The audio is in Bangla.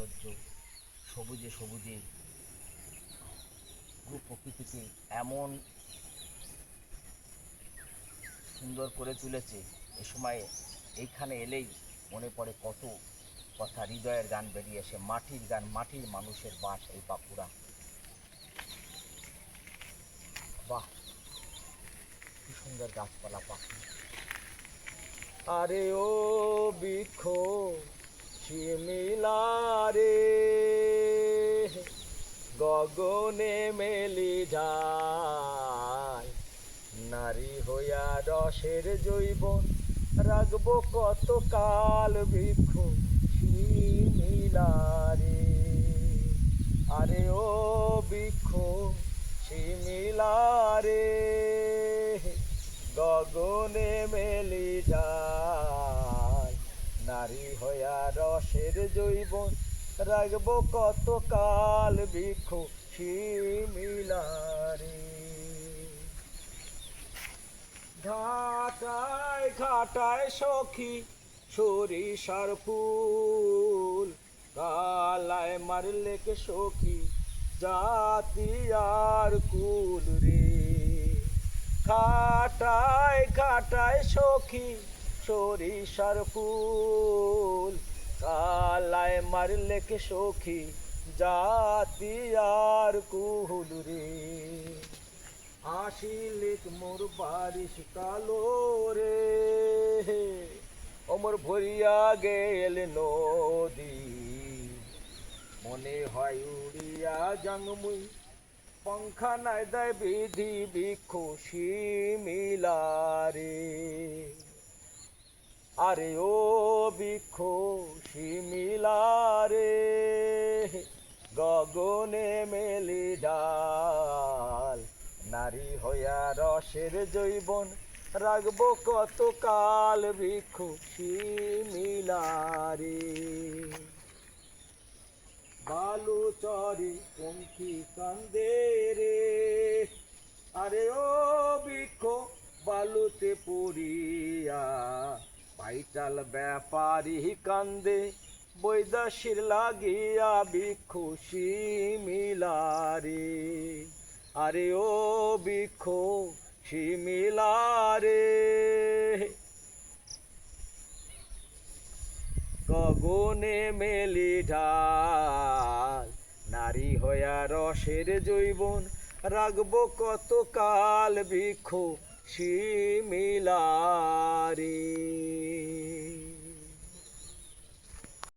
সৌন্দর্য, সবুজে সবুজে প্রকৃতিকে এমন সুন্দর করে তুলেছে। এ সময় এইখানে এলেই মনে পড়ে কত কথা, হৃদয়ের গান বেরিয়ে আসে, মাটির গান, মাটির মানুষের বাস এই বাঁকুড়া। বাহ, কি সুন্দর গাছপালা, পাখি। আরে ও বৃক্ষ শিমিলারে, গগনে মেলি ঢাল, নারী হইয়া রসের জৈবন রাখবো কত কাল বৃক্ষ শিমিলারে। আরে ও বৃক্ষ শিমিলারে, গগনে মেলি ডাল, নারী হইয়া রসের জৈবন রাখবো কত কাল বৃক্ষ শিমিলারে। ঘাটায় ঘাটায় সখী সরিষার ফুল, কালায় মারলে কে সখী জাতি আর কুল রে। ঘাটায় ঘাটায় সখী সরিষার ফুল, কালায় মারলে কে সখী জাতি আর কুল রে। আসিলিক মোর বারিশ কালো রে, অমর ভরিয়া গেল নদী, মনে হয় উড়িয়া জাংমুই पंखा নাই দেয় বিধি বৃক্ষ শিমিলারে। আরে ও বৃক্ষ শিমিলারে, গগনে মেলি ডাল, নারী হইয়া রসের জৈবন রাখবো কত কাল বৃক্ষ শিমিলারে। বালু চরি পঙ্খী কান্দে রে, আরে ও বৃক্ষ বালুতে পড়িয়া পাইটাল ব্যাপারী কান্দে, বৈদাসীর লাগিয়া বৃক্ষ শিমিলারে। আরে ও বৃক্ষ শিমিলারে, গগনে মেলি ঢাল, নারী হইয়া রসের জৈবন রাখবো কত কাল বৃক্ষ শিমিলারে।